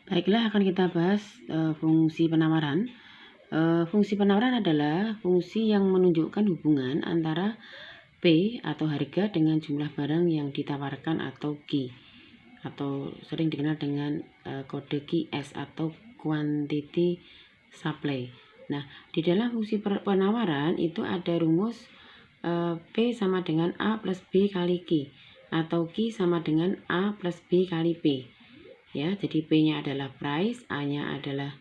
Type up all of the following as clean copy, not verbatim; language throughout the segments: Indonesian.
Baiklah, akan kita bahas fungsi penawaran. Fungsi penawaran adalah fungsi yang menunjukkan hubungan antara P atau harga dengan jumlah barang yang ditawarkan atau Q, atau sering dikenal dengan kode QS atau quantity supply. Nah, di dalam fungsi penawaran itu ada rumus P sama dengan A plus B kali Q, atau Q sama dengan A plus B kali P. Ya, jadi P-nya adalah price, A-nya adalah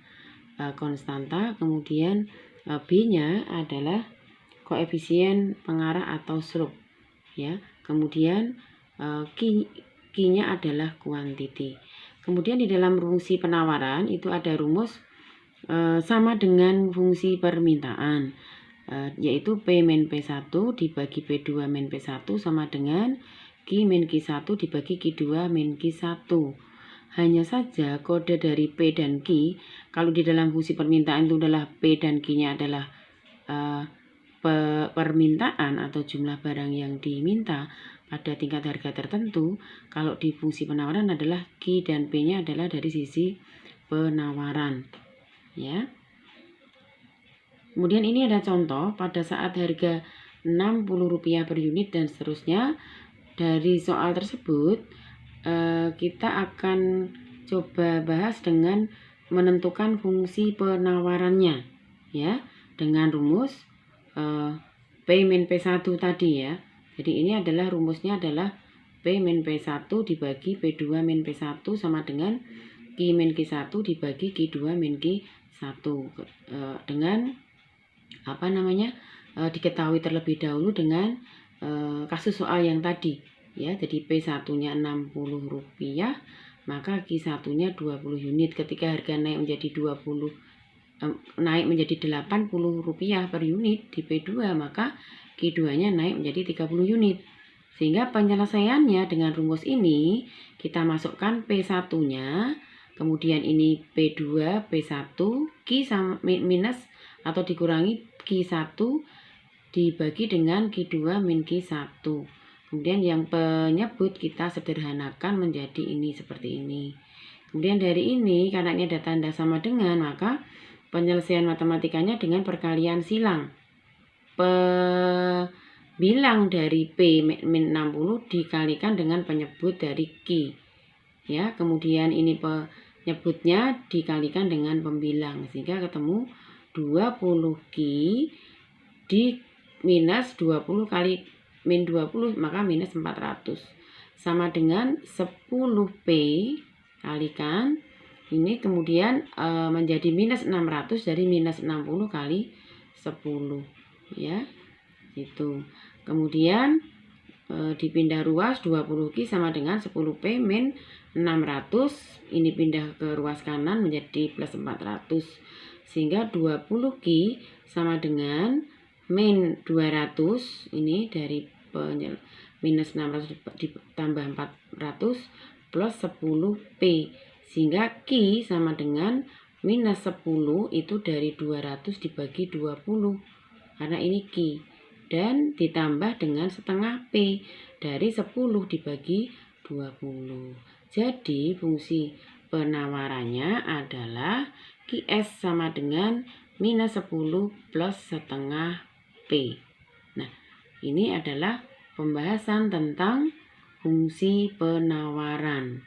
konstanta, kemudian B-nya adalah koefisien pengarah atau slope. Ya, kemudian Q-nya adalah quantity. Kemudian di dalam fungsi penawaran itu ada rumus sama dengan fungsi permintaan, yaitu P min P1 dibagi P2 min P1 sama dengan Q min Q1 dibagi Q2 min Q1. Hanya saja kode dari P dan Q, kalau di dalam fungsi permintaan itu adalah P dan Q-nya adalah permintaan atau jumlah barang yang diminta pada tingkat harga tertentu. Kalau di fungsi penawaran adalah Q dan P-nya adalah dari sisi penawaran. Ya. Kemudian ini ada contoh pada saat harga Rp60 per unit dan seterusnya. Dari soal tersebut kita akan coba bahas dengan menentukan fungsi penawarannya, ya, dengan rumus P min P1 tadi, ya. Jadi ini adalah rumusnya adalah P min P1 dibagi P2 min P1 sama dengan Q min Q1 dibagi Q2 min Q1, dengan diketahui terlebih dahulu dengan kasus soal yang tadi, ya. Jadi P1-nya Rp60, maka Q1-nya 20 unit. Ketika harga naik menjadi Rp80 per unit di P2, maka Q2-nya naik menjadi 30 unit. Sehingga penyelesaiannya dengan rumus ini kita masukkan P1-nya, kemudian ini P2, P1, Q sama minus atau dikurangi Q1 dibagi dengan Q2 min Q1. Kemudian yang penyebut kita sederhanakan menjadi ini, seperti ini. Kemudian dari ini, karena ini ada tanda sama dengan, maka penyelesaian matematikanya dengan perkalian silang. Bilang dari P min 60 dikalikan dengan penyebut dari Q. Ya, kemudian ini penyebutnya dikalikan dengan pembilang, sehingga ketemu 20 Q di minus 20 kali min 20, maka minus 400 sama dengan 10P kalikan ini, kemudian menjadi minus 600 dari minus 60 kali 10, ya, itu. Kemudian dipindah ruas 20Q sama dengan 10P min 600, ini pindah ke ruas kanan menjadi plus 400, sehingga 20Q sama dengan min 200, ini dari minus 600 ditambah 400 plus 10P, sehingga Q sama dengan minus 10 itu dari 200 dibagi 20, karena ini Q, dan ditambah dengan setengah P dari 10 dibagi 20. Jadi fungsi penawarannya adalah QS sama dengan minus 10 plus setengah P. Nah, ini adalah pembahasan tentang fungsi penawaran.